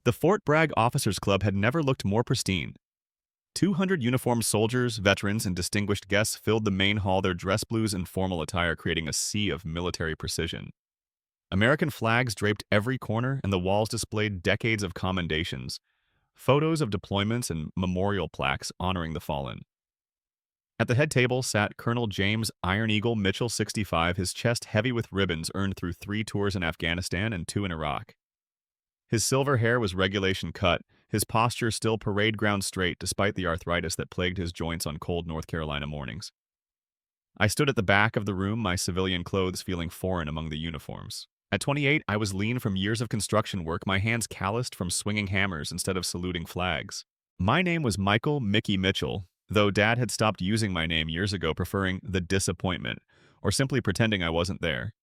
The Fort Bragg Officers Club had never looked more pristine. 200 uniformed soldiers, veterans, and distinguished guests filled the main hall, their dress blues and formal attire creating a sea of military precision. American flags draped every corner, and the walls displayed decades of commendations, photos of deployments, and memorial plaques honoring the fallen. At the head table sat Colonel James Iron Eagle Mitchell, 65, his chest heavy with ribbons earned through 3 tours in Afghanistan and 2 in Iraq. His silver hair was regulation cut, his posture still parade ground straight despite the arthritis that plagued his joints on cold North Carolina mornings. I stood at the back of the room, my civilian clothes feeling foreign among the uniforms. At 28, I was lean from years of construction work, my hands calloused from swinging hammers instead of saluting flags. My name was Michael Mickey Mitchell, though Dad had stopped using my name years ago, preferring the disappointment, or simply pretending I wasn't there.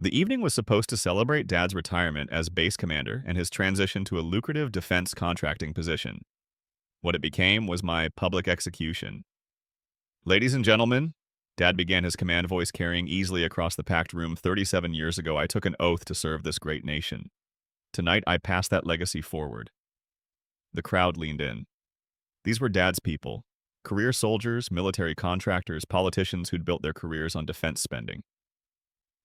The evening was supposed to celebrate Dad's retirement as base commander and his transition to a lucrative defense contracting position. What it became was my public execution. Ladies and gentlemen, Dad began, his command voice carrying easily across the packed room. 37 years ago, I took an oath to serve this great nation. Tonight, I pass that legacy forward. The crowd leaned in. These were Dad's people, career soldiers, military contractors, politicians who'd built their careers on defense spending.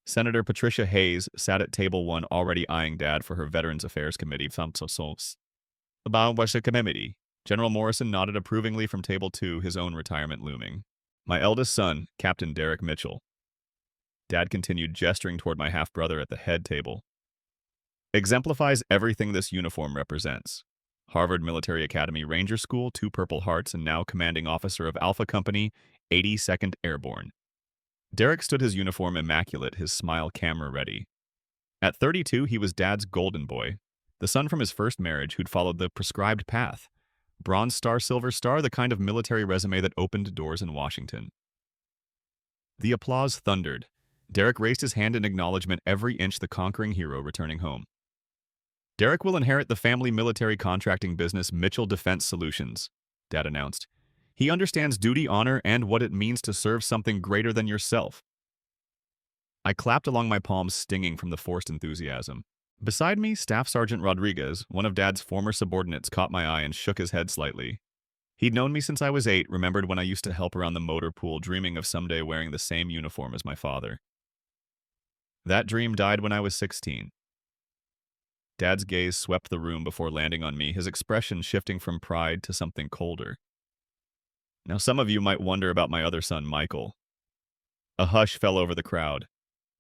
Senator Patricia Hayes sat at table 1, already eyeing Dad for her Veterans Affairs Committee. About what's the committee? General Morrison nodded approvingly from table 2, his own retirement looming. My eldest son, Captain Derek Mitchell. Dad continued, gesturing toward my half-brother at the head table. Exemplifies everything this uniform represents. Harvard Military Academy Ranger School, 2 Purple Hearts, and now commanding officer of Alpha Company, 82nd Airborne. Derek stood his uniform immaculate, his smile camera-ready. At 32, he was Dad's golden boy, the son from his first marriage who'd followed the prescribed path. Bronze Star, Silver Star, the kind of military resume that opened doors in Washington. The applause thundered. Derek raised his hand in acknowledgement, every inch the conquering hero returning home. Derek will inherit the family military contracting business, Mitchell Defense Solutions, Dad announced. He understands duty, honor, and what it means to serve something greater than yourself. I clapped along, my palms stinging from the forced enthusiasm. Beside me, Staff Sergeant Rodriguez, one of Dad's former subordinates, caught my eye and shook his head slightly. He'd known me since I was 8, remembered when I used to help around the motor pool, dreaming of someday wearing the same uniform as my father. That dream died when I was 16. Dad's gaze swept the room before landing on me, his expression shifting from pride to something colder. Now, some of you might wonder about my other son, Michael. A hush fell over the crowd.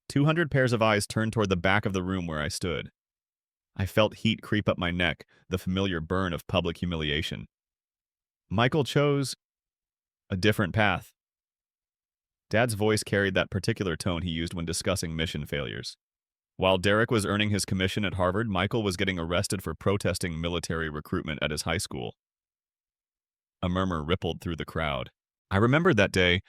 200 pairs of eyes turned toward the back of the room where I stood. I felt heat creep up my neck, the familiar burn of public humiliation. Michael chose a different path. Dad's voice carried that particular tone he used when discussing mission failures. While Derek was earning his commission at Harvard, Michael was getting arrested for protesting military recruitment at his high school. A murmur rippled through the crowd. I remembered that day,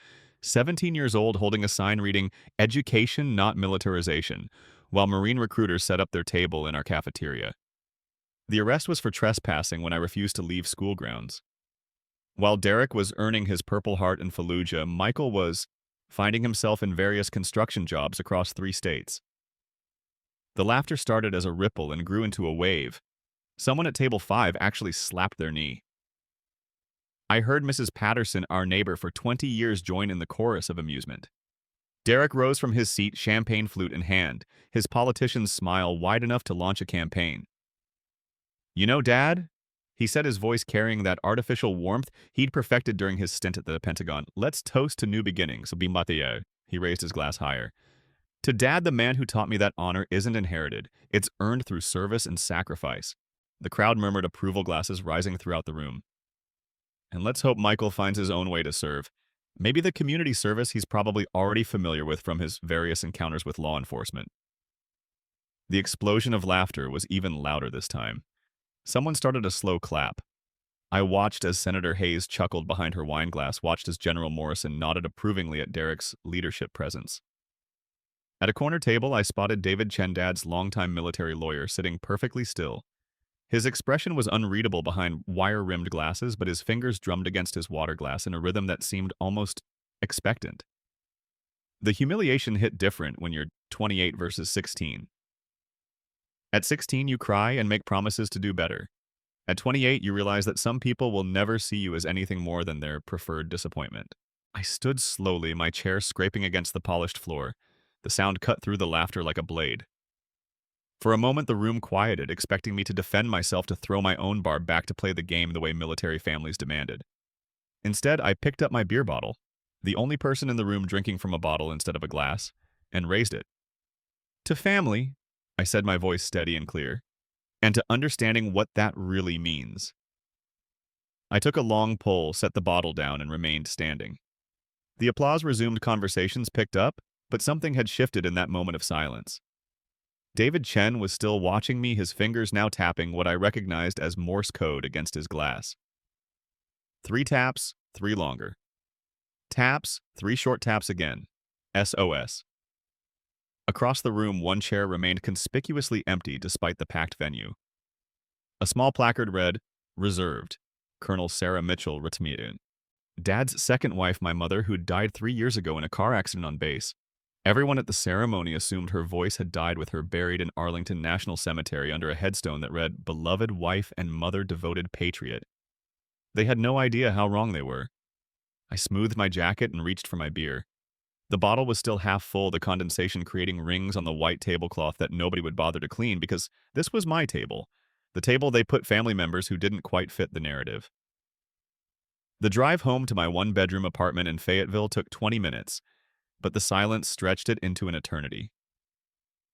17 years old, holding a sign reading, "Education, not militarization," while Marine recruiters set up their table in our cafeteria. The arrest was for trespassing when I refused to leave school grounds. While Derek was earning his Purple Heart in Fallujah, Michael was finding himself in various construction jobs across 3 states. The laughter started as a ripple and grew into a wave. Someone at table 5 actually slapped their knee. I heard Mrs. Patterson, our neighbor for 20 years, join in the chorus of amusement. Derek rose from his seat, champagne flute in hand, his politician's smile wide enough to launch a campaign. You know, Dad, he said, his voice carrying that artificial warmth he'd perfected during his stint at the Pentagon. Let's toast to new beginnings. He raised his glass higher. To Dad, the man who taught me that honor isn't inherited. It's earned through service and sacrifice. The crowd murmured approval, glasses rising throughout the room. And let's hope Michael finds his own way to serve. Maybe the community service he's probably already familiar with from his various encounters with law enforcement. The explosion of laughter was even louder this time. Someone started a slow clap. I watched as Senator Hayes chuckled behind her wine glass, watched as General Morrison nodded approvingly at Derek's leadership presence. At a corner table, I spotted David Chen, Dad's longtime military lawyer, sitting perfectly still. His expression was unreadable behind wire-rimmed glasses, but his fingers drummed against his water glass in a rhythm that seemed almost expectant. The humiliation hit different when you're 28 versus 16. At 16, you cry and make promises to do better. At 28, you realize that some people will never see you as anything more than their preferred disappointment. I stood slowly, my chair scraping against the polished floor. The sound cut through the laughter like a blade. For a moment, the room quieted, expecting me to defend myself to throw my own barb back to play the game the way military families demanded. Instead, I picked up my beer bottle, the only person in the room drinking from a bottle instead of a glass, and raised it. To family, I said, my voice steady and clear, and to understanding what that really means. I took a long pull, set the bottle down, and remained standing. The applause resumed, conversations picked up, but something had shifted in that moment of silence. David Chen was still watching me, his fingers now tapping what I recognized as Morse code against his glass. 3 taps, 3 longer. Taps, 3 short taps again. SOS. Across the room, one chair remained conspicuously empty despite the packed venue. A small placard read, "Reserved, Colonel Sarah Mitchell Ratmirin." Dad's second wife, my mother, who'd died 3 years ago in a car accident on base. Everyone at the ceremony assumed her voice had died with her buried in Arlington National Cemetery under a headstone that read, "Beloved wife and mother devoted patriot." They had no idea how wrong they were. I smoothed my jacket and reached for my beer. The bottle was still half full, the condensation creating rings on the white tablecloth that nobody would bother to clean because this was my table, the table they put family members who didn't quite fit the narrative. The drive home to my one-bedroom apartment in Fayetteville took 20 minutes, but the silence stretched it into an eternity.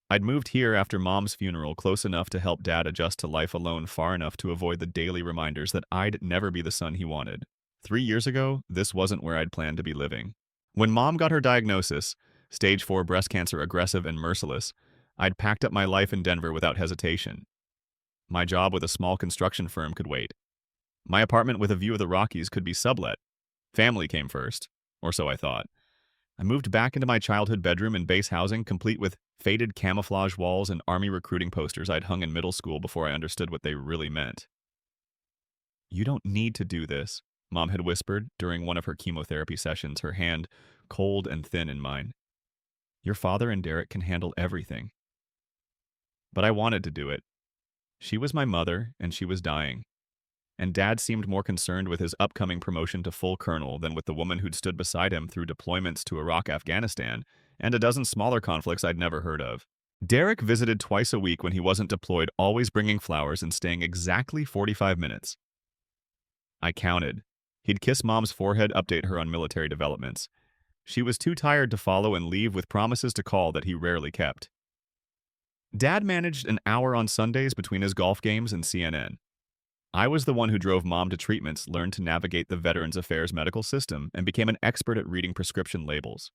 I'd moved here after Mom's funeral, close enough to help Dad adjust to life alone, far enough to avoid the daily reminders that I'd never be the son he wanted. 3 years ago, this wasn't where I'd planned to be living. When Mom got her diagnosis, stage 4 breast cancer, aggressive and merciless, I'd packed up my life in Denver without hesitation. My job with a small construction firm could wait. My apartment with a view of the Rockies could be sublet. Family came first, or so I thought. I moved back into my childhood bedroom in base housing, complete with faded camouflage walls and Army recruiting posters I'd hung in middle school before I understood what they really meant. "You don't need to do this," Mom had whispered during one of her chemotherapy sessions, her hand cold and thin in mine. "Your father and Derek can handle everything." But I wanted to do it. She was my mother, and she was dying. And Dad seemed more concerned with his upcoming promotion to full colonel than with the woman who'd stood beside him through deployments to Iraq, Afghanistan, and a dozen smaller conflicts I'd never heard of. Derek visited twice a week when he wasn't deployed, always bringing flowers and staying exactly 45 minutes. I counted. He'd kiss Mom's forehead, update her on military developments. She was too tired to follow, and leave with promises to call that he rarely kept. Dad managed an hour on Sundays between his golf games and CNN. I was the one who drove Mom to treatments, learned to navigate the Veterans Affairs medical system, and became an expert at reading prescription labels.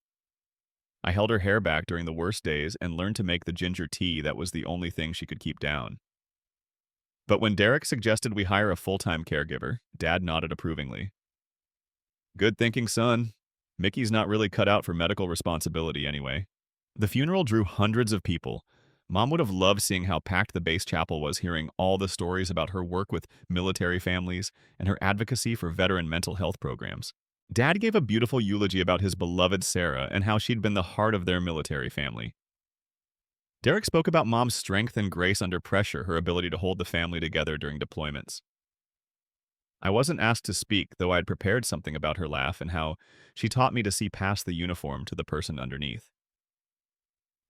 I held her hair back during the worst days and learned to make the ginger tea that was the only thing she could keep down. But when Derek suggested we hire a full-time caregiver, Dad nodded approvingly. "Good thinking, son. Mickey's not really cut out for medical responsibility anyway." The funeral drew hundreds of people. Mom would have loved seeing how packed the base chapel was, hearing all the stories about her work with military families and her advocacy for veteran mental health programs. Dad gave a beautiful eulogy about his beloved Sarah and how she'd been the heart of their military family. Derek spoke about Mom's strength and grace under pressure, her ability to hold the family together during deployments. I wasn't asked to speak, though I'd prepared something about her laugh and how she taught me to see past the uniform to the person underneath.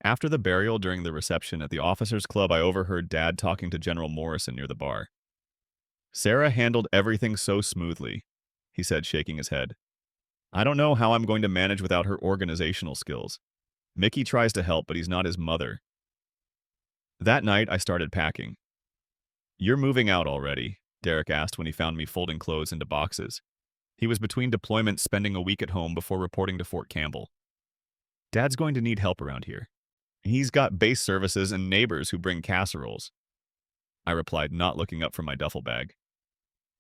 After the burial, during the reception at the officers' club, I overheard Dad talking to General Morrison near the bar. "Sarah handled everything so smoothly," he said, shaking his head. "I don't know how I'm going to manage without her organizational skills. Mickey tries to help, but he's not his mother." That night, I started packing. "You're moving out already?" Derek asked when he found me folding clothes into boxes. He was between deployments, spending a week at home before reporting to Fort Campbell. "Dad's going to need help around here. He's got base services and neighbors who bring casseroles," I replied, not looking up from my duffel bag.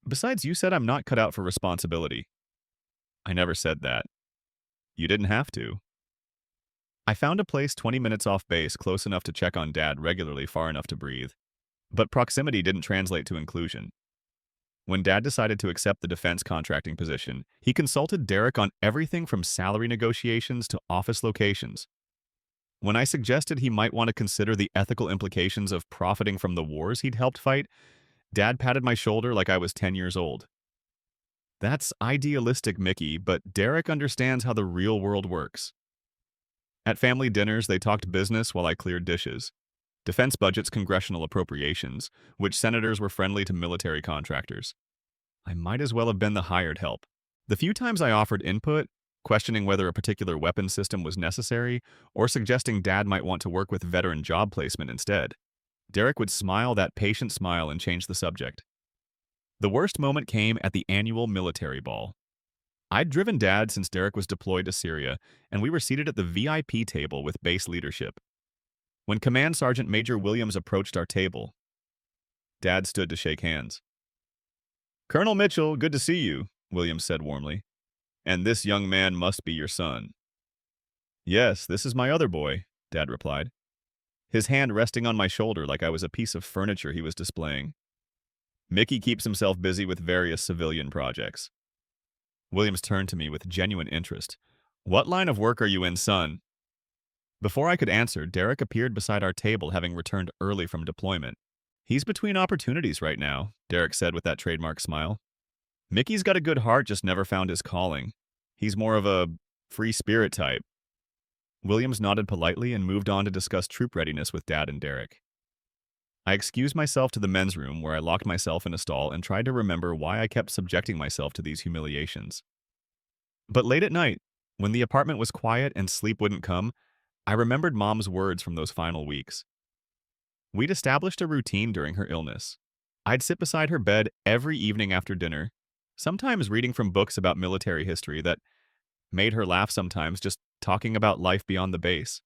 "Besides, you said I'm not cut out for responsibility." "I never said that. You didn't have to." I found a place 20 minutes off base, close enough to check on Dad regularly, far enough to breathe. But proximity didn't translate to inclusion. When Dad decided to accept the defense contracting position, he consulted Derek on everything from salary negotiations to office locations. When I suggested he might want to consider the ethical implications of profiting from the wars he'd helped fight, Dad patted my shoulder like I was 10 years old. That's idealistic, Mickey, but Derek understands how the real world works. At family dinners, they talked business while I cleared dishes. Defense budgets, congressional appropriations, which senators were friendly to military contractors. I might as well have been the hired help. The few times I offered input, questioning whether a particular weapon system was necessary, or suggesting Dad might want to work with veteran job placement instead, Derek would smile that patient smile and change the subject. The worst moment came at the annual military ball. I'd driven Dad since Derek was deployed to Syria, and we were seated at the VIP table with base leadership. When Command Sergeant Major Williams approached our table, Dad stood to shake hands. "Colonel Mitchell, good to see you," Williams said warmly. "And this young man must be your son." "Yes, this is my other boy," Dad replied, his hand resting on my shoulder like I was a piece of furniture he was displaying. "Mickey keeps himself busy with various civilian projects." Williams turned to me with genuine interest. "What line of work are you in, son?" Before I could answer, Derek appeared beside our table, having returned early from deployment. "He's between opportunities right now," Derek said with that trademark smile. "Mickey's got a good heart, just never found his calling. He's more of a free spirit type." Williams nodded politely and moved on to discuss troop readiness with Dad and Derek. I excused myself to the men's room, where I locked myself in a stall and tried to remember why I kept subjecting myself to these humiliations. But late at night, when the apartment was quiet and sleep wouldn't come, I remembered Mom's words from those final weeks. We'd established a routine during her illness. I'd sit beside her bed every evening after dinner, sometimes reading from books about military history that made her laugh, sometimes just talking about life beyond the base.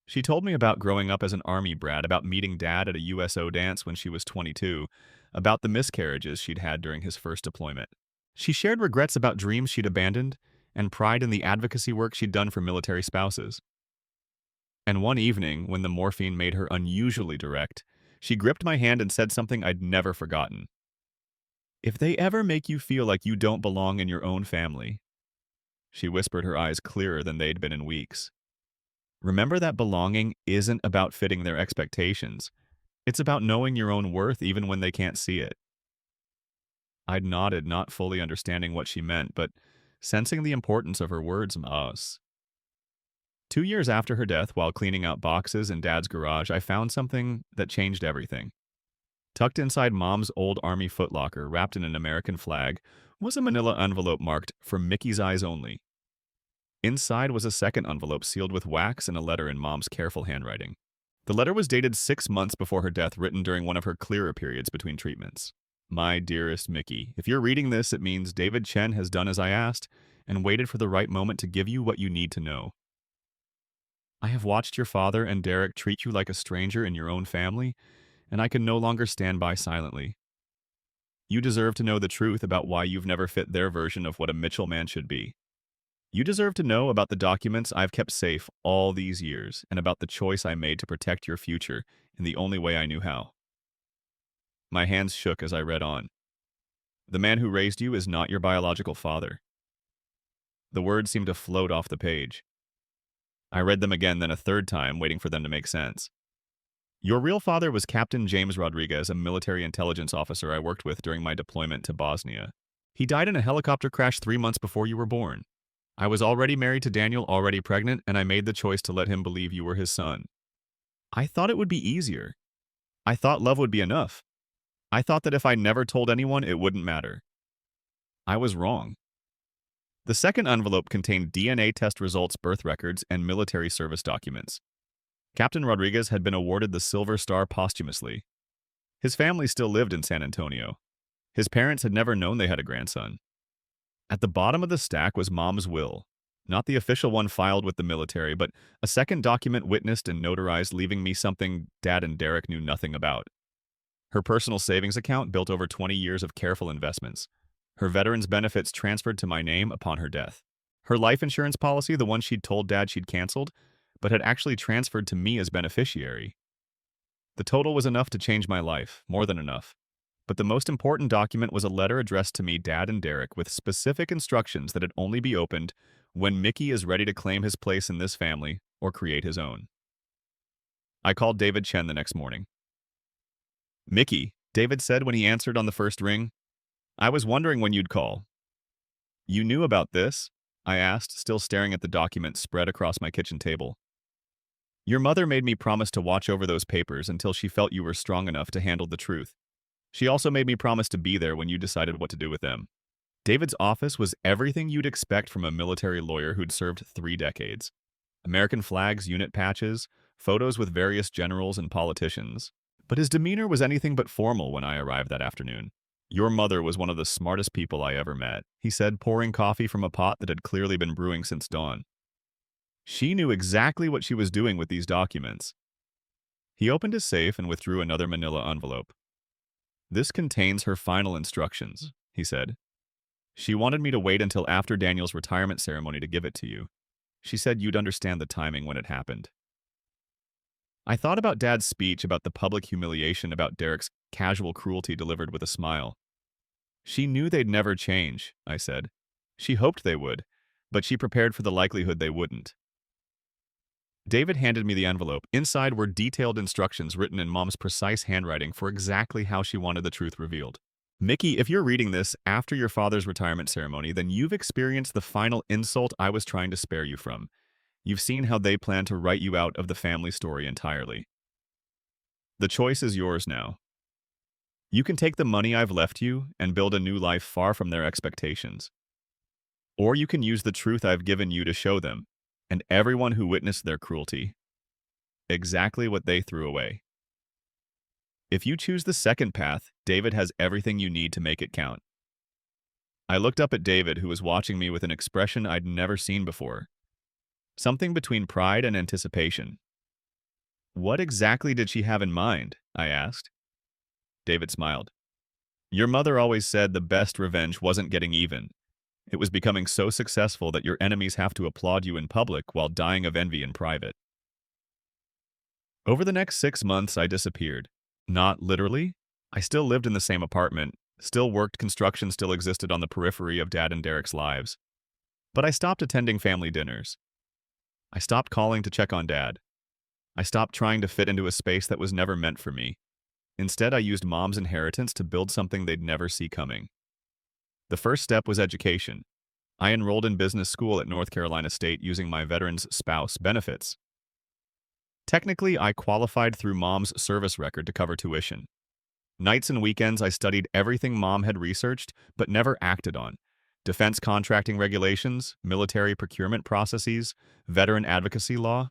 She told me about growing up as an Army brat, about meeting Dad at a USO dance when she was 22, about the miscarriages she'd had during his first deployment. She shared regrets about dreams she'd abandoned and pride in the advocacy work she'd done for military spouses. And one evening, when the morphine made her unusually direct, she gripped my hand and said something I'd never forgotten. "If they ever make you feel like you don't belong in your own family," she whispered, her eyes clearer than they'd been in weeks, "remember that belonging isn't about fitting their expectations. It's about knowing your own worth even when they can't see it." I'd nodded, not fully understanding what she meant, but sensing the importance of her words. 2 years after her death, while cleaning out boxes in Dad's garage, I found something that changed everything. Tucked inside Mom's old Army footlocker, wrapped in an American flag, was a manila envelope marked "For Mickey's Eyes Only." Inside was a second envelope sealed with wax and a letter in Mom's careful handwriting. The letter was dated 6 months before her death, written during one of her clearer periods between treatments. "My dearest Mickey, if you're reading this, it means David Chen has done as I asked and waited for the right moment to give you what you need to know. I have watched your father and Derek treat you like a stranger in your own family, and I can no longer stand by silently. You deserve to know the truth about why you've never fit their version of what a Mitchell man should be. You deserve to know about the documents I've kept safe all these years, and about the choice I made to protect your future in the only way I knew how." My hands shook as I read on. "The man who raised you is not your biological father." The words seemed to float off the page. I read them again, then a third time, waiting for them to make sense. "Your real father was Captain James Rodriguez, a military intelligence officer I worked with during my deployment to Bosnia. He died in a helicopter crash 3 months before you were born. I was already married to Daniel, already pregnant, and I made the choice to let him believe you were his son. I thought it would be easier. I thought love would be enough. I thought that if I never told anyone, it wouldn't matter. I was wrong." The second envelope contained DNA test results, birth records, and military service documents. Captain Rodriguez had been awarded the Silver Star posthumously. His family still lived in San Antonio. His parents had never known they had a grandson. At the bottom of the stack was Mom's will, not the official one filed with the military, but a second document witnessed and notarized, leaving me something Dad and Derek knew nothing about. Her personal savings account built over 20 years of careful investments. Her veterans' benefits transferred to my name upon her death. Her life insurance policy, the one she'd told Dad she'd canceled, but had actually transferred to me as beneficiary. The total was enough to change my life, more than enough. But the most important document was a letter addressed to me, Dad, and Derek, with specific instructions that it only be opened when Mickey is ready to claim his place in this family or create his own. I called David Chen the next morning. "Mickey," David said when he answered on the first ring, "I was wondering when you'd call." "You knew about this?" I asked, still staring at the document spread across my kitchen table. "Your mother made me promise to watch over those papers until she felt you were strong enough to handle the truth. She also made me promise to be there when you decided what to do with them." David's office was everything you'd expect from a military lawyer who'd served 3 decades. American flags, unit patches, photos with various generals and politicians. But his demeanor was anything but formal when I arrived that afternoon. "Your mother was one of the smartest people I ever met," he said, pouring coffee from a pot that had clearly been brewing since dawn. "She knew exactly what she was doing with these documents." He opened his safe and withdrew another manila envelope. "This contains her final instructions," he said. "She wanted me to wait until after Daniel's retirement ceremony to give it to you. She said you'd understand the timing when it happened." I thought about Dad's speech about the public humiliation about Derek's casual cruelty delivered with a smile. "She knew they'd never change," I said. "She hoped they would, but she prepared for the likelihood they wouldn't." David handed me the envelope. Inside were detailed instructions written in Mom's precise handwriting for exactly how she wanted the truth revealed. "Mickey, if you're reading this after your father's retirement ceremony, then you've experienced the final insult I was trying to spare you from. You've seen how they plan to write you out of the family story entirely. The choice is yours now. You can take the money I've left you and build a new life far from their expectations. Or you can use the truth I've given you to show them, and everyone who witnessed their cruelty, exactly what they threw away. If you choose the second path, David has everything you need to make it count." I looked up at David, who was watching me with an expression I'd never seen before. Something between pride and anticipation. "What exactly did she have in mind?" I asked. David smiled. "Your mother always said the best revenge wasn't getting even. It was becoming so successful that your enemies have to applaud you in public while dying of envy in private." Over the next 6 months, I disappeared. Not literally. I still lived in the same apartment, still worked, construction still existed on the periphery of Dad and Derek's lives. But I stopped attending family dinners. I stopped calling to check on Dad. I stopped trying to fit into a space that was never meant for me. Instead, I used Mom's inheritance to build something they'd never see coming. The first step was education. I enrolled in business school at North Carolina State using my veteran's spouse benefits. Technically, I qualified through Mom's service record to cover tuition. Nights and weekends, I studied everything Mom had researched but never acted on. Defense contracting regulations, military procurement processes, veteran advocacy law.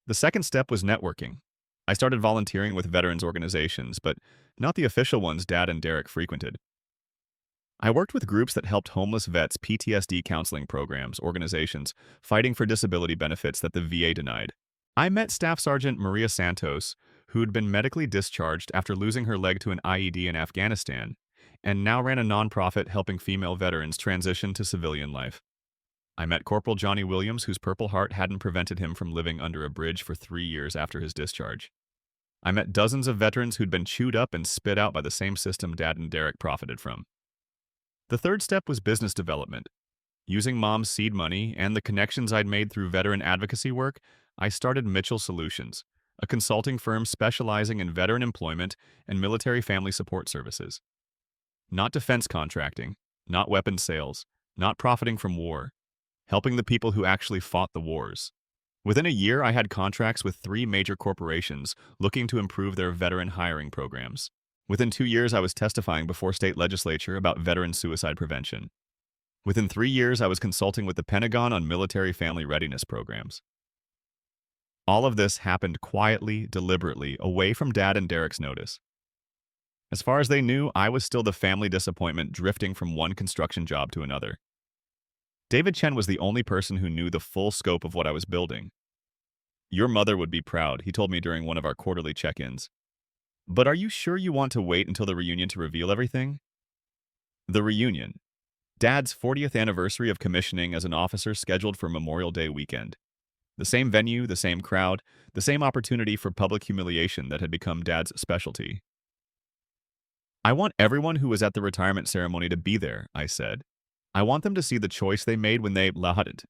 The second step was networking. I started volunteering with veterans organizations, but not the official ones Dad and Derek frequented. I worked with groups that helped homeless vets, PTSD counseling programs, organizations fighting for disability benefits that the VA denied. I met Staff Sergeant Maria Santos, who'd been medically discharged after losing her leg to an IED in Afghanistan, and now ran a nonprofit helping female veterans transition to civilian life. I met Corporal Johnny Williams, whose Purple Heart hadn't prevented him from living under a bridge for 3 years after his discharge. I met dozens of veterans who'd been chewed up and spit out by the same system Dad and Derek profited from. The third step was business development. Using Mom's seed money and the connections I'd made through veteran advocacy work, I started Mitchell Solutions, a consulting firm specializing in veteran employment and military family support services. Not defense contracting, not weapons sales, not profiting from war, helping the people who actually fought the wars. Within a year, I had contracts with 3 major corporations looking to improve their veteran hiring programs. Within 2 years, I was testifying before state legislature about veteran suicide prevention. Within 3 years, I was consulting with the Pentagon on military family readiness programs. All of this happened quietly, deliberately, away from Dad and Derek's notice. As far as they knew, I was still the family disappointment drifting from one construction job to another. David Chen was the only person who knew the full scope of what I was building. "Your mother would be proud," he told me during one of our quarterly check-ins. "But are you sure you want to wait until the reunion to reveal everything?" The reunion. Dad's 40th anniversary of commissioning as an officer scheduled for Memorial Day weekend. The same venue, the same crowd, the same opportunity for public humiliation that had become Dad's specialty. "I want everyone who was at the retirement ceremony to be there," I said. "I want them to see the choice they made when they lahaded."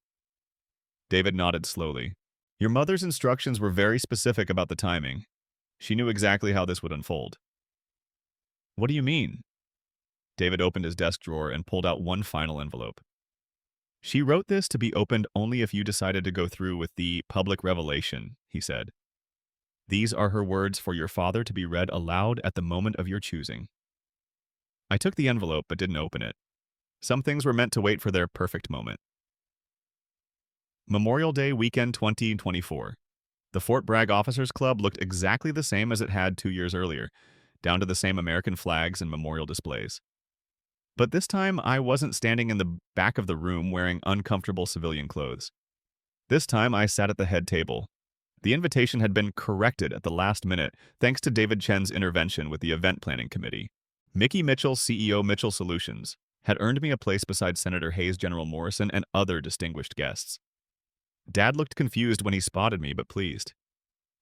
David nodded slowly. Your mother's instructions were very specific about the timing. She knew exactly how this would unfold. What do you mean? David opened his desk drawer and pulled out one final envelope. She wrote this to be opened only if you decided to go through with the public revelation, he said. These are her words for your father to be read aloud at the moment of your choosing. I took the envelope but didn't open it. Some things were meant to wait for their perfect moment. Memorial Day weekend 2024. The Fort Bragg Officers Club looked exactly the same as it had 2 years earlier, down to the same American flags and memorial displays. But this time, I wasn't standing in the back of the room wearing uncomfortable civilian clothes. This time, I sat at the head table. The invitation had been corrected at the last minute thanks to David Chen's intervention with the event planning committee. Mickey Mitchell, CEO Mitchell Solutions, had earned me a place beside Senator Hayes, General Morrison, and other distinguished guests. Dad looked confused when he spotted me, but pleased.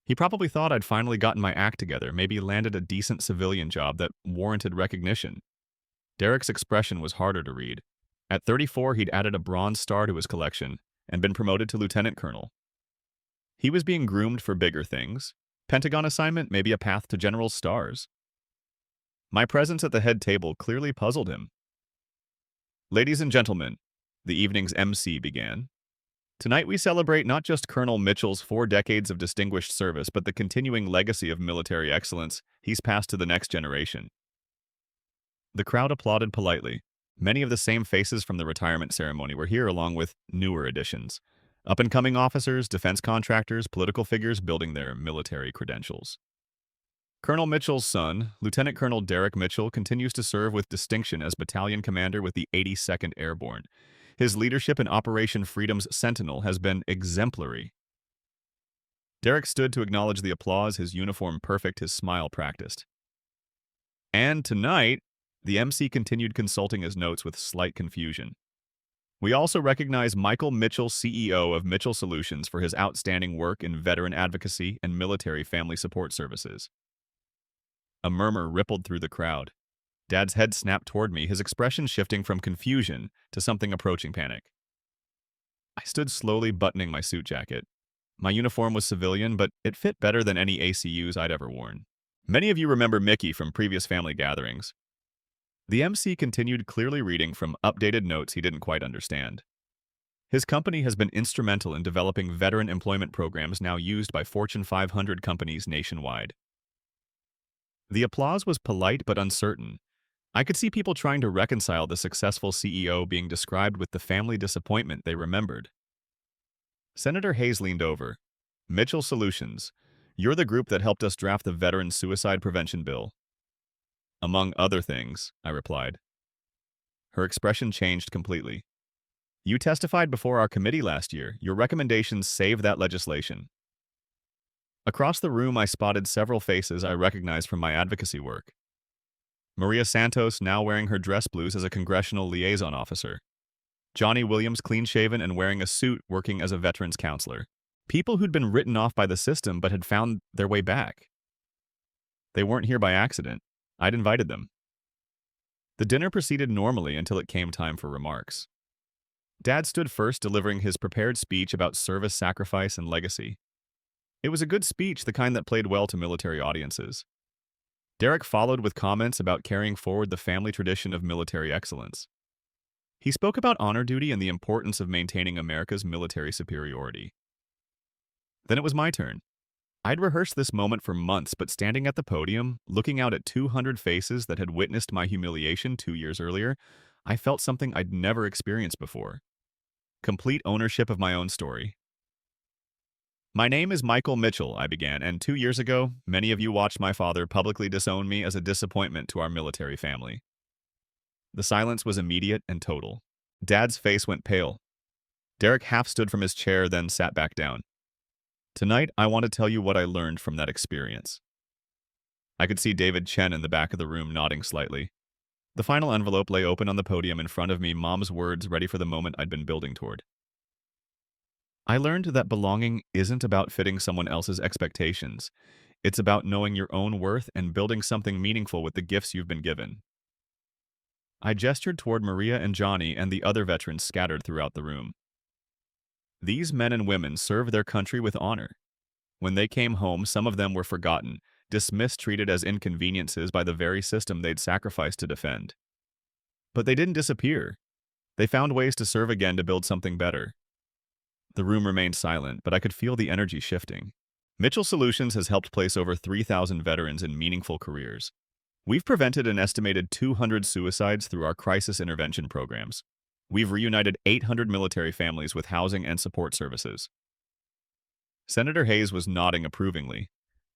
He probably thought I'd finally gotten my act together, maybe landed a decent civilian job that warranted recognition. Derek's expression was harder to read. At 34, he'd added a Bronze Star to his collection and been promoted to Lieutenant Colonel. He was being groomed for bigger things. Pentagon assignment, maybe a path to General's stars. My presence at the head table clearly puzzled him. Ladies and gentlemen, the evening's MC began. Tonight we celebrate not just Colonel Mitchell's 4 decades of distinguished service, but the continuing legacy of military excellence he's passed to the next generation. The crowd applauded politely. Many of the same faces from the retirement ceremony were here, along with newer additions. Up-and-coming officers, defense contractors, political figures building their military credentials. Colonel Mitchell's son, Lieutenant Colonel Derek Mitchell, continues to serve with distinction as battalion commander with the 82nd Airborne. His leadership in Operation Freedom's Sentinel has been exemplary. Derek stood to acknowledge the applause, his uniform perfect, his smile practiced. And tonight, the MC continued consulting his notes with slight confusion. We also recognize Michael Mitchell, CEO of Mitchell Solutions, for his outstanding work in veteran advocacy and military family support services. A murmur rippled through the crowd. Dad's head snapped toward me, his expression shifting from confusion to something approaching panic. I stood slowly buttoning my suit jacket. My uniform was civilian, but it fit better than any ACUs I'd ever worn. Many of you remember Mickey from previous family gatherings. The MC continued, clearly reading from updated notes he didn't quite understand. His company has been instrumental in developing veteran employment programs now used by Fortune 500 companies nationwide. The applause was polite but uncertain. I could see people trying to reconcile the successful CEO being described with the family disappointment they remembered. Senator Hayes leaned over. Mitchell Solutions, you're the group that helped us draft the Veteran Suicide Prevention Bill. Among other things, I replied. Her expression changed completely. You testified before our committee last year. Your recommendations saved that legislation. Across the room, I spotted several faces I recognized from my advocacy work. Maria Santos, now wearing her dress blues as a congressional liaison officer. Johnny Williams, clean-shaven and wearing a suit, working as a veterans counselor. People who'd been written off by the system but had found their way back. They weren't here by accident. I'd invited them. The dinner proceeded normally until it came time for remarks. Dad stood first, delivering his prepared speech about service, sacrifice, and legacy. It was a good speech, the kind that played well to military audiences. Derek followed with comments about carrying forward the family tradition of military excellence. He spoke about honor duty and the importance of maintaining America's military superiority. Then it was my turn. I'd rehearsed this moment for months, but standing at the podium, looking out at 200 faces that had witnessed my humiliation 2 years earlier, I felt something I'd never experienced before. Complete ownership of my own story. My name is Michael Mitchell, I began, and 2 years ago, many of you watched my father publicly disown me as a disappointment to our military family. The silence was immediate and total. Dad's face went pale. Derek half stood from his chair, then sat back down. Tonight, I want to tell you what I learned from that experience. I could see David Chen in the back of the room nodding slightly. The final envelope lay open on the podium in front of me, Mom's words ready for the moment I'd been building toward. I learned that belonging isn't about fitting someone else's expectations. It's about knowing your own worth and building something meaningful with the gifts you've been given. I gestured toward Maria and Johnny and the other veterans scattered throughout the room. These men and women served their country with honor. When they came home, some of them were forgotten, dismissed, treated as inconveniences by the very system they'd sacrificed to defend. But they didn't disappear. They found ways to serve again to build something better. The room remained silent, but I could feel the energy shifting. Mitchell Solutions has helped place over 3,000 veterans in meaningful careers. We've prevented an estimated 200 suicides through our crisis intervention programs. We've reunited 800 military families with housing and support services. Senator Hayes was nodding approvingly.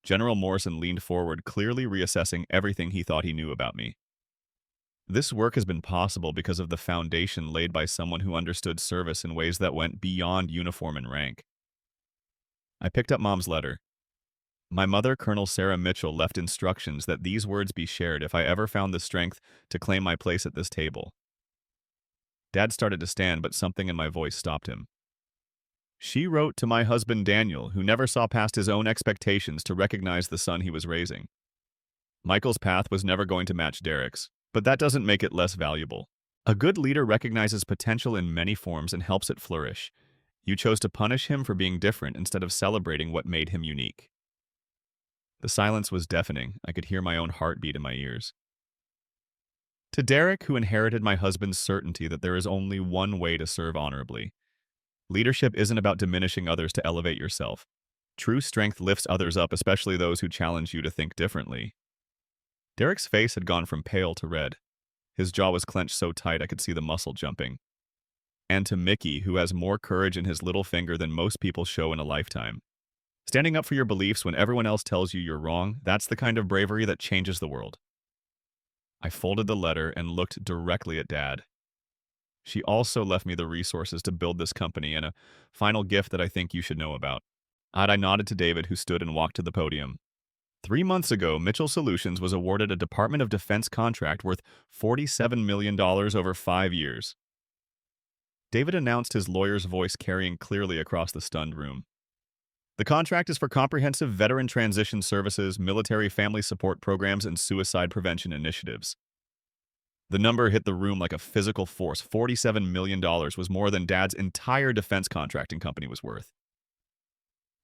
General Morrison leaned forward, clearly reassessing everything he thought he knew about me. This work has been possible because of the foundation laid by someone who understood service in ways that went beyond uniform and rank. I picked up Mom's letter. My mother, Colonel Sarah Mitchell, left instructions that these words be shared if I ever found the strength to claim my place at this table. Dad started to stand, but something in my voice stopped him. She wrote to my husband Daniel, who never saw past his own expectations to recognize the son he was raising. Michael's path was never going to match Derek's, but that doesn't make it less valuable. A good leader recognizes potential in many forms and helps it flourish. You chose to punish him for being different instead of celebrating what made him unique. The silence was deafening. I could hear my own heartbeat in my ears. To Derek, who inherited my husband's certainty that there is only one way to serve honorably. Leadership isn't about diminishing others to elevate yourself. True strength lifts others up, especially those who challenge you to think differently. Derek's face had gone from pale to red. His jaw was clenched so tight I could see the muscle jumping. And to Mickey, who has more courage in his little finger than most people show in a lifetime. Standing up for your beliefs when everyone else tells you you're wrong, that's the kind of bravery that changes the world. I folded the letter and looked directly at Dad. She also left me the resources to build this company and a final gift that I think you should know about. I nodded to David, who stood and walked to the podium. 3 months ago, Mitchell Solutions was awarded a Department of Defense contract worth $47 million over 5 years. David announced, his lawyer's voice carrying clearly across the stunned room. The contract is for comprehensive veteran transition services, military family support programs, and suicide prevention initiatives. The number hit the room like a physical force. $47 million was more than Dad's entire defense contracting company was worth.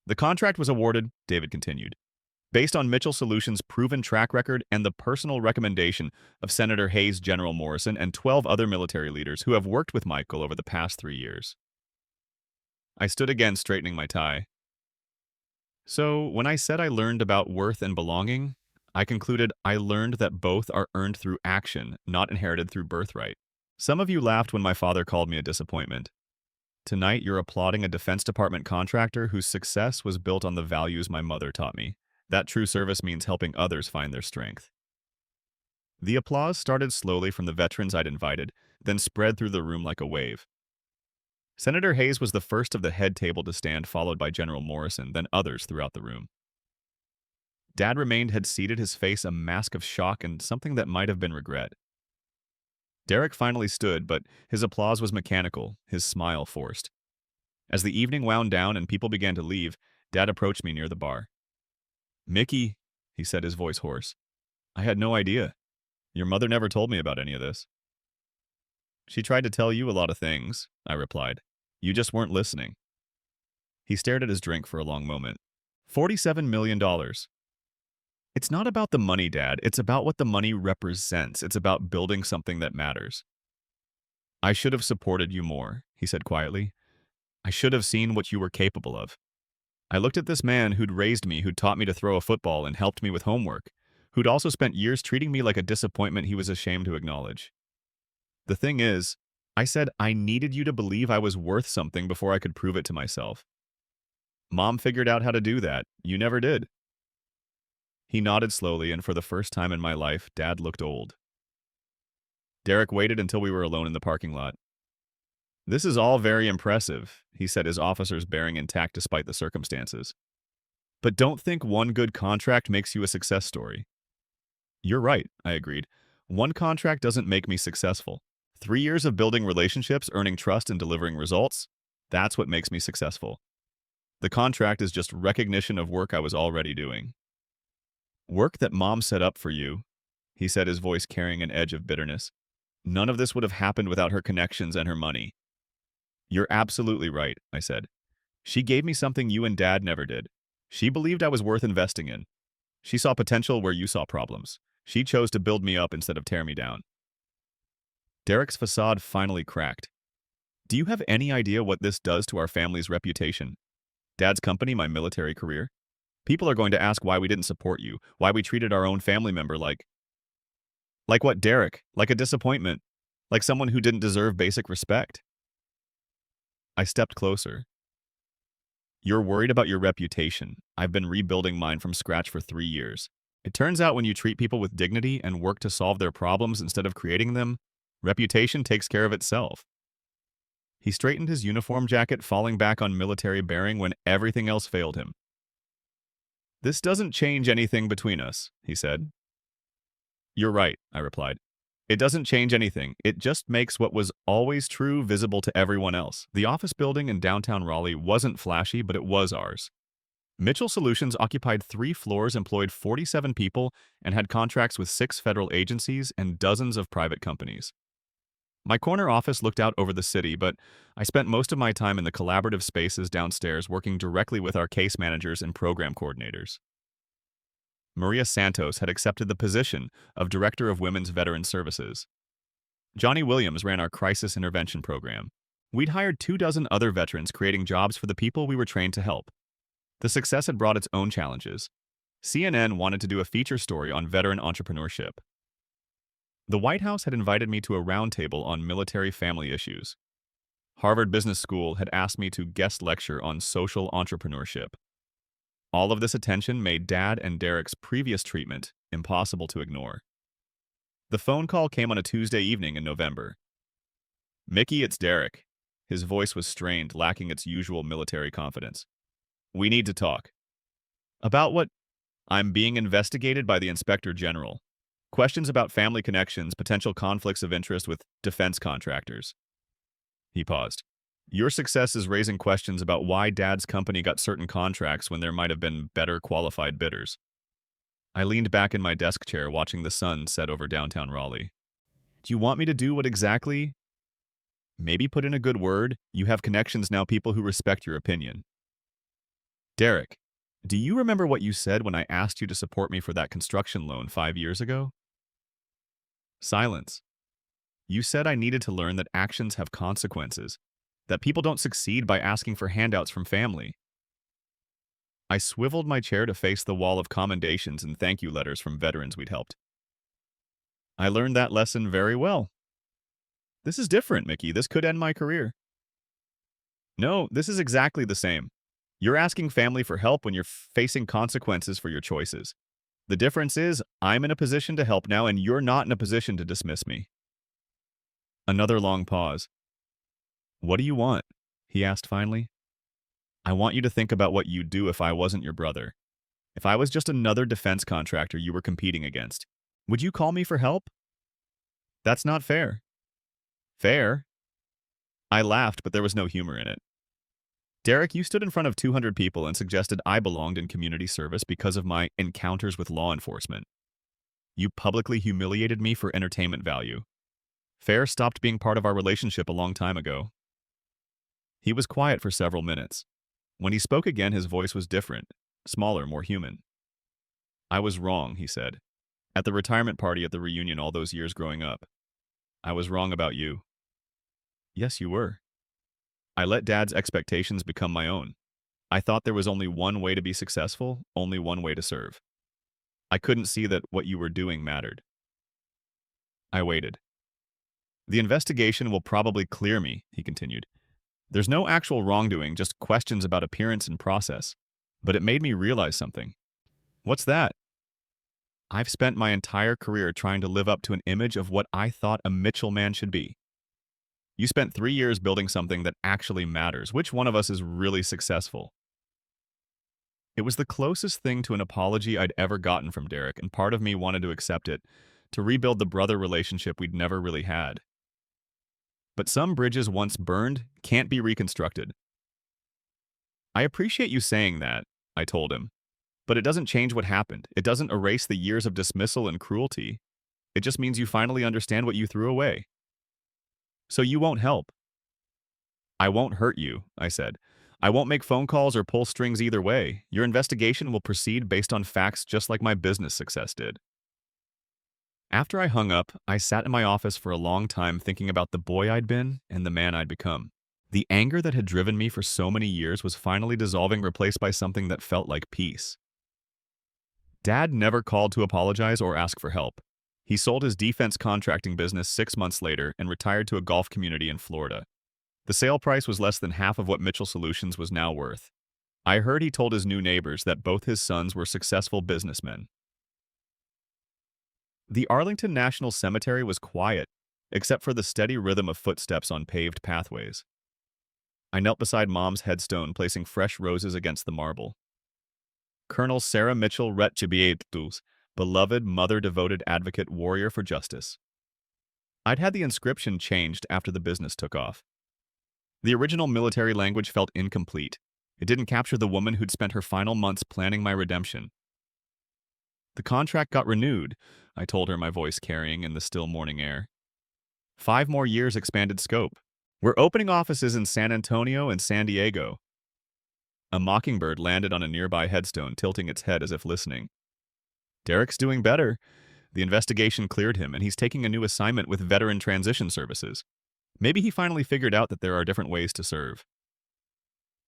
The contract was awarded, David continued, based on Mitchell Solutions' proven track record and the personal recommendation of Senator Hayes, General Morrison, and 12 other military leaders who have worked with Michael over the past 3 years. I stood again, straightening my tie. So, when I said I learned about worth and belonging, I concluded I learned that both are earned through action, not inherited through birthright. Some of you laughed when my father called me a disappointment. Tonight, you're applauding a Defense Department contractor whose success was built on the values my mother taught me. That true service means helping others find their strength. The applause started slowly from the veterans I'd invited, then spread through the room like a wave. Senator Hayes was the first of the head table to stand, followed by General Morrison, then others throughout the room. Dad remained head seated, his face a mask of shock and something that might have been regret. Derek finally stood, but his applause was mechanical, his smile forced. As the evening wound down and people began to leave, Dad approached me near the bar. "Mickey," he said, his voice hoarse, "I had no idea. Your mother never told me about any of this." "She tried to tell you a lot of things," I replied. "You just weren't listening." He stared at his drink for a long moment. $47 million. It's not about the money, Dad. It's about what the money represents. It's about building something that matters. "I should have supported you more," he said quietly. "I should have seen what you were capable of. I looked at this man who'd raised me, who'd taught me to throw a football and helped me with homework, who'd also spent years treating me like a disappointment he was ashamed to acknowledge. The thing is, I said I needed you to believe I was worth something before I could prove it to myself. Mom figured out how to do that. You never did." He nodded slowly, and for the first time in my life, Dad looked old. Derek waited until we were alone in the parking lot. "This is all very impressive," he said, his officers bearing intact despite the circumstances. "But don't think one good contract makes you a success story." "You're right," I agreed. "One contract doesn't make me successful. 3 years of building relationships, earning trust, and delivering results, that's what makes me successful. The contract is just recognition of work I was already doing." "Work that Mom set up for you," he said, his voice carrying an edge of bitterness. "None of this would have happened without her connections and her money. You're absolutely right, I said. She gave me something you and Dad never did. She believed I was worth investing in. She saw potential where you saw problems. She chose to build me up instead of tear me down. Derek's facade finally cracked. Do you have any idea what this does to our family's reputation? Dad's company, my military career? People are going to ask why we didn't support you, why we treated our own family member like… Like what, Derek? Like a disappointment. Like someone who didn't deserve basic respect. I stepped closer. You're worried about your reputation. I've been rebuilding mine from scratch for 3 years. It turns out when you treat people with dignity and work to solve their problems instead of creating them, reputation takes care of itself. He straightened his uniform jacket, falling back on military bearing when everything else failed him. This doesn't change anything between us, he said. You're right, I replied. It doesn't change anything. It just makes what was always true visible to everyone else. The office building in downtown Raleigh wasn't flashy, but it was ours. Mitchell Solutions occupied 3 floors, employed 47 people, and had contracts with 6 federal agencies and dozens of private companies. My corner office looked out over the city, but I spent most of my time in the collaborative spaces downstairs working directly with our case managers and program coordinators. Maria Santos had accepted the position of Director of Women's Veteran Services. Johnny Williams ran our crisis intervention program. We'd hired 24 other veterans, creating jobs for the people we were trained to help. The success had brought its own challenges. CNN wanted to do a feature story on veteran entrepreneurship. The White House had invited me to a roundtable on military family issues. Harvard Business School had asked me to guest lecture on social entrepreneurship. All of this attention made Dad and Derek's previous treatment impossible to ignore. The phone call came on a Tuesday evening in November. Mickey, it's Derek. His voice was strained, lacking its usual military confidence. We need to talk. About what? I'm being investigated by the Inspector General. Questions about family connections, potential conflicts of interest with defense contractors. He paused. Your success is raising questions about why Dad's company got certain contracts when there might have been better qualified bidders. I leaned back in my desk chair, watching the sun set over downtown Raleigh. Do you want me to do what exactly? Maybe put in a good word. You have connections now, people who respect your opinion. Derek, do you remember what you said when I asked you to support me for that construction loan 5 years ago? Silence. You said I needed to learn that actions have consequences, that people don't succeed by asking for handouts from family. I swiveled my chair to face the wall of commendations and thank you letters from veterans we'd helped. I learned that lesson very well. This is different, Mickey. This could end my career. No, this is exactly the same. You're asking family for help when you're facing consequences for your choices. The difference is, I'm in a position to help now, and you're not in a position to dismiss me. Another long pause. What do you want? He asked finally. I want you to think about what you'd do if I wasn't your brother. If I was just another defense contractor you were competing against. Would you call me for help? That's not fair. Fair? I laughed, but there was no humor in it. Derek, you stood in front of 200 people and suggested I belonged in community service because of my encounters with law enforcement. You publicly humiliated me for entertainment value. Fair stopped being part of our relationship a long time ago. He was quiet for several minutes. When he spoke again, his voice was different, smaller, more human. I was wrong, he said. At the retirement party at the reunion all those years growing up. I was wrong about you. Yes, you were. I let Dad's expectations become my own. I thought there was only one way to be successful, only one way to serve. I couldn't see that what you were doing mattered. I waited. The investigation will probably clear me, he continued. There's no actual wrongdoing, just questions about appearance and process. But it made me realize something. What's that? I've spent my entire career trying to live up to an image of what I thought a Mitchell man should be. You spent 3 years building something that actually matters. Which one of us is really successful? It was the closest thing to an apology I'd ever gotten from Derek, and part of me wanted to accept it, to rebuild the brother relationship we'd never really had. But some bridges once burned can't be reconstructed. I appreciate you saying that, I told him, but it doesn't change what happened. It doesn't erase the years of dismissal and cruelty. It just means you finally understand what you threw away. So you won't help. I won't hurt you, I said. I won't make phone calls or pull strings either way. Your investigation will proceed based on facts just like my business success did. After I hung up, I sat in my office for a long time thinking about the boy I'd been and the man I'd become. The anger that had driven me for so many years was finally dissolving, replaced by something that felt like peace. Dad never called to apologize or ask for help. He sold his defense contracting business 6 months later and retired to a golf community in Florida. The sale price was less than half of what Mitchell Solutions was now worth. I heard he told his new neighbors that both his sons were successful businessmen. The Arlington National Cemetery was quiet, except for the steady rhythm of footsteps on paved pathways. I knelt beside Mom's headstone, placing fresh roses against the marble. Colonel Sarah Mitchell Retchibiatus, beloved, mother-devoted advocate, warrior for justice. I'd had the inscription changed after the business took off. The original military language felt incomplete. It didn't capture the woman who'd spent her final months planning my redemption. The contract got renewed, I told her, my voice carrying in the still morning air. 5 more years, expanded scope. We're opening offices in San Antonio and San Diego. A mockingbird landed on a nearby headstone, tilting its head as if listening. Derek's doing better. The investigation cleared him, and he's taking a new assignment with Veteran Transition Services. Maybe he finally figured out that there are different ways to serve.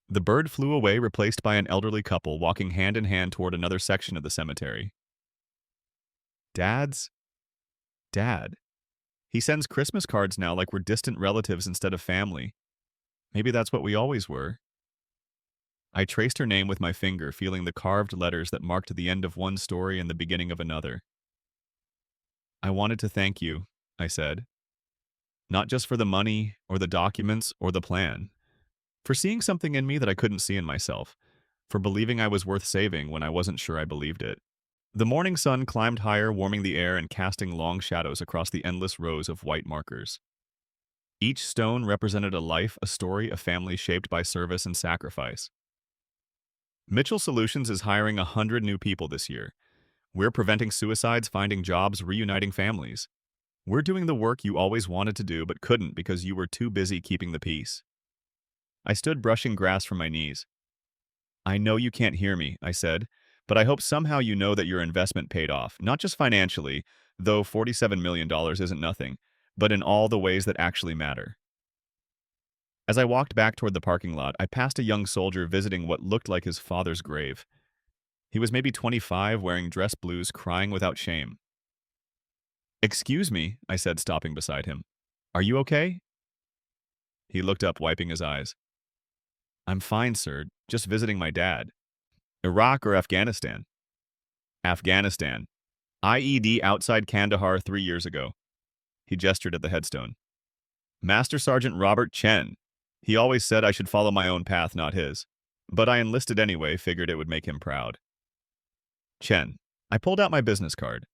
The bird flew away, replaced by an elderly couple walking hand in hand toward another section of the cemetery. Dad's dad. He sends Christmas cards now like we're distant relatives instead of family. Maybe that's what we always were. I traced her name with my finger, feeling the carved letters that marked the end of one story and the beginning of another. I wanted to thank you, I said. Not just for the money, or the documents, or the plan. For seeing something in me that I couldn't see in myself. For believing I was worth saving when I wasn't sure I believed it. The morning sun climbed higher, warming the air and casting long shadows across the endless rows of white markers. Each stone represented a life, a story, a family shaped by service and sacrifice. Mitchell Solutions is hiring 100 new people this year. We're preventing suicides, finding jobs, reuniting families. We're doing the work you always wanted to do but couldn't because you were too busy keeping the peace. I stood brushing grass from my knees. I know you can't hear me, I said, but I hope somehow you know that your investment paid off, not just financially, though $47 million isn't nothing, but in all the ways that actually matter. As I walked back toward the parking lot, I passed a young soldier visiting what looked like his father's grave. He was maybe 25, wearing dress blues, crying without shame. Excuse me, I said, stopping beside him. Are you okay? He looked up, wiping his eyes. I'm fine, sir. Just visiting my dad. Iraq or Afghanistan? Afghanistan. IED outside Kandahar 3 years ago. He gestured at the headstone. Master Sergeant Robert Chen. He always said I should follow my own path, not his. But I enlisted anyway, figured it would make him proud. Chen. I pulled out my business card.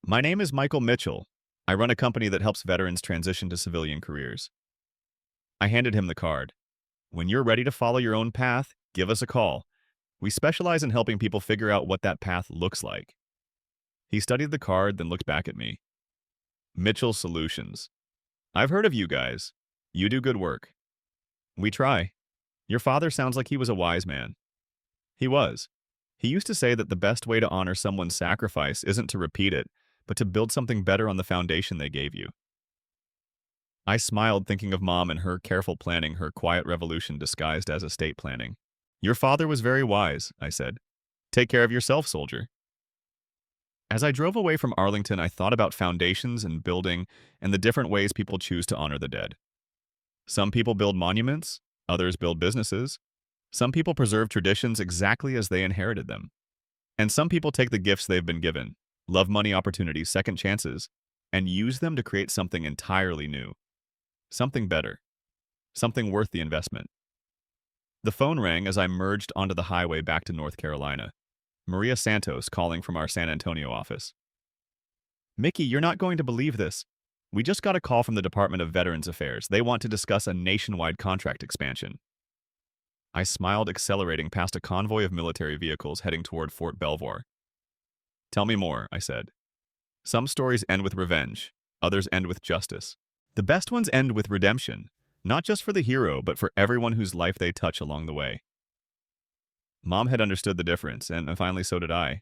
My name is Michael Mitchell. I run a company that helps veterans transition to civilian careers. I handed him the card. When you're ready to follow your own path, give us a call. We specialize in helping people figure out what that path looks like. He studied the card, then looked back at me. Mitchell Solutions. I've heard of you guys. You do good work. We try. Your father sounds like he was a wise man. He was. He used to say that the best way to honor someone's sacrifice isn't to repeat it, but to build something better on the foundation they gave you. I smiled, thinking of Mom and her careful planning, her quiet revolution disguised as estate planning. Your father was very wise, I said. Take care of yourself, soldier. As I drove away from Arlington, I thought about foundations and building and the different ways people choose to honor the dead. Some people build monuments, others build businesses. Some people preserve traditions exactly as they inherited them. And some people take the gifts they've been given, love money, opportunities, second chances, and use them to create something entirely new. Something better. Something worth the investment. The phone rang as I merged onto the highway back to North Carolina. Maria Santos calling from our San Antonio office. Mickey, you're not going to believe this. We just got a call from the Department of Veterans Affairs. They want to discuss a nationwide contract expansion. I smiled, accelerating past a convoy of military vehicles heading toward Fort Belvoir. Tell me more, I said. Some stories end with revenge. Others end with justice. The best ones end with redemption. Not just for the hero, but for everyone whose life they touch along the way. Mom had understood the difference, and finally so did I.